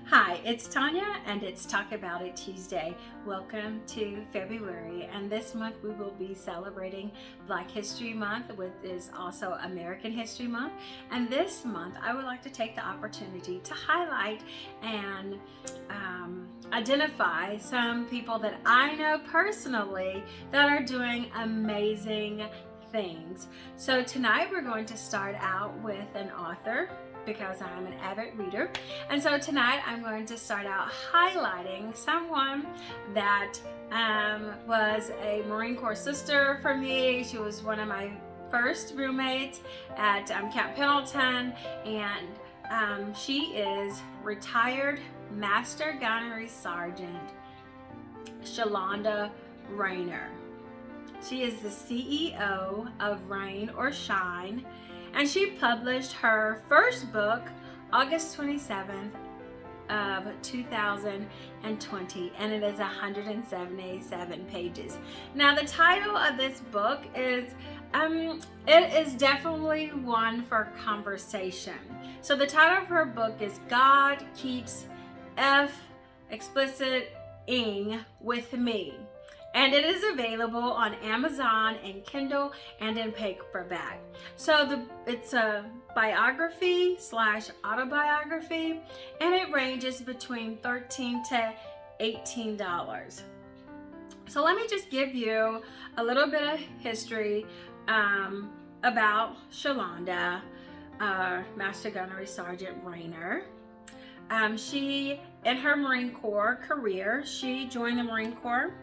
Hi, it's Tanya and it's Talk About It Tuesday. Welcome to February, and this month we will be celebrating Black History Month, which is also American History Month. And this month I would like to take the opportunity to highlight and identify some people that I know personally that are doing amazing things. So tonight we're going to start out with an author, because I'm an avid reader. And so tonight I'm going to start out highlighting someone that was a Marine Corps sister for me. She was one of my first roommates at Camp Pendleton, and she is retired Master Gunnery Sergeant Shalanda Raynor. She is the CEO of Rain or Shine, and she published her first book August 27th of 2020, and it is 177 pages. Now the title of this book is it is definitely one for conversation. So the title of her book is God Keeps F explicit ing with me. And it is available on Amazon in Kindle and in paperback. So it's a biography / autobiography, and it ranges between $13 to $18. So let me just give you a little bit of history about Shalanda, Master Gunnery Sergeant Raynor. She, in her Marine Corps career, she joined the Marine Corps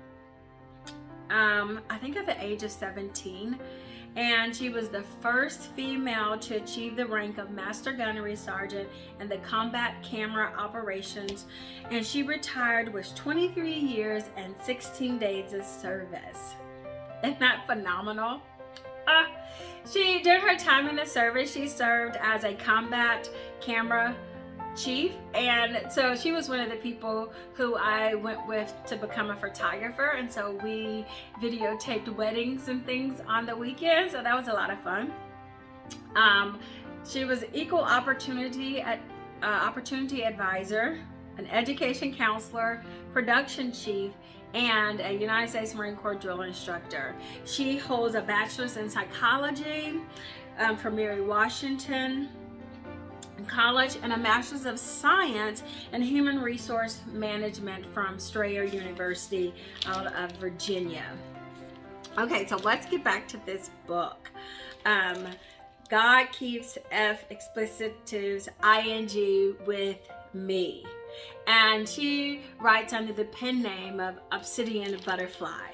I think at the age of 17, and she was the first female to achieve the rank of Master Gunnery Sergeant in the combat camera operations, and she retired with 23 years and 16 days of service. Isn't that phenomenal? During her time in the service, she served as a combat camera chief, and so she was one of the people who I went with to become a photographer, and so we videotaped weddings and things on the weekend, so that was a lot of fun. She was equal opportunity advisor, an education counselor, production chief, and a United States Marine Corps drill instructor. She holds a bachelor's in psychology from Mary Washington College and a Master's of Science in Human Resource Management from Strayer University out of Virginia. Okay, so let's get back to this book. God Keeps F explicitives ing with me. And she writes under the pen name of Obsidian Butterfly.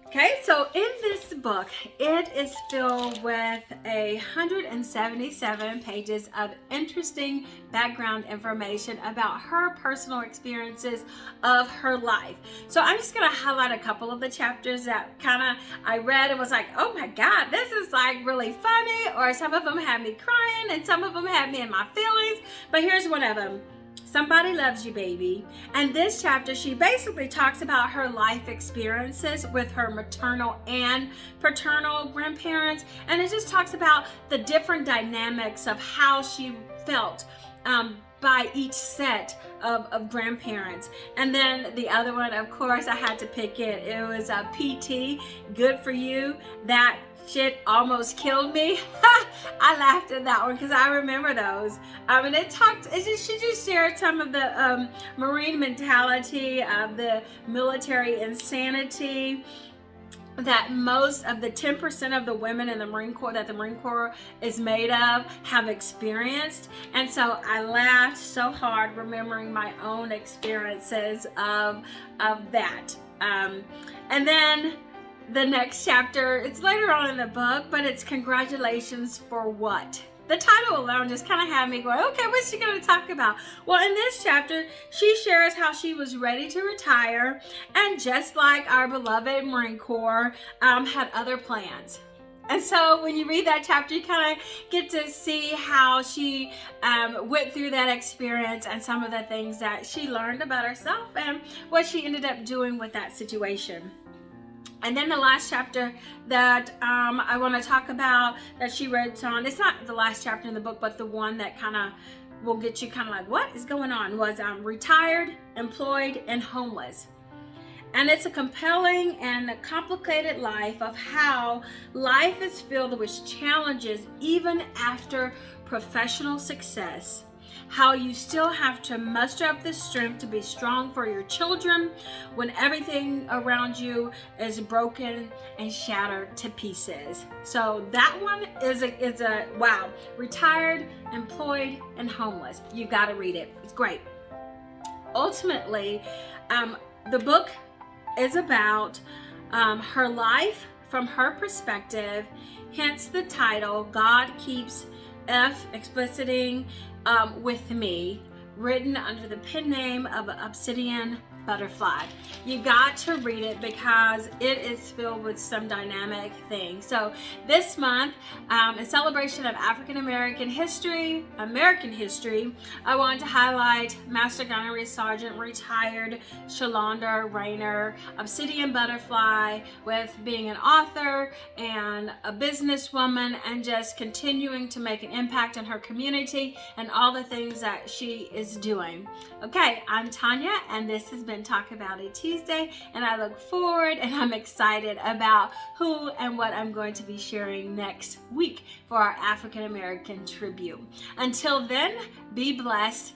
Okay, so in this book, it is filled with 177 pages of interesting background information about her personal experiences of her life. So I'm just going to highlight a couple of the chapters that I read and was like, oh my God, this is like really funny, or some of them had me crying and some of them had me in my feelings. But here's one of them. Somebody Loves You, Baby. And this chapter, she basically talks about her life experiences with her maternal and paternal grandparents. And it just talks about the different dynamics of how she felt by each set of grandparents. And then the other one, of course, I had to pick it. It was a PT, Good For You. That shit almost killed me. I laughed at that one because I remember those. And she just shared some of the Marine mentality of the military insanity that most of the 10% of the women in the Marine Corps that the Marine Corps is made of have experienced. And so I laughed so hard remembering my own experiences of that. And then the next chapter, it's later on in the book, but it's Congratulations for What? The title alone just kind of had me going, okay, what's she going to talk about? Well, in this chapter, she shares how she was ready to retire, and just like our beloved Marine Corps, had other plans. And so when you read that chapter, you kind of get to see how she went through that experience and some of the things that she learned about herself and what she ended up doing with that situation. And then the last chapter that I want to talk about that she read on, it's not the last chapter in the book, but the one that kind of will get you kind of like, what is going on? Was retired, employed, and homeless. And it's a compelling and a complicated life of how life is filled with challenges even after professional success. How you still have to muster up the strength to be strong for your children when everything around you is broken and shattered to pieces. So that one is a wow. Retired, employed, and homeless. You got to read it. It's great. Ultimately, the book is about her life from her perspective, hence the title, God Keeps Expliciting with Me, written under the pen name of Obsidian Butterfly. You got to read it because it is filled with some dynamic things. So this month, in celebration of African American history, I want to highlight Master Gunnery Sergeant retired Shalanda Raynor, Obsidian Butterfly, with being an author and a businesswoman and just continuing to make an impact in her community and all the things that she is doing. Okay, I'm Tanya, and this has been Talk About It Tuesday, and I look forward and I'm excited about who and what I'm going to be sharing next week for our African American Tribute. Until then, be blessed.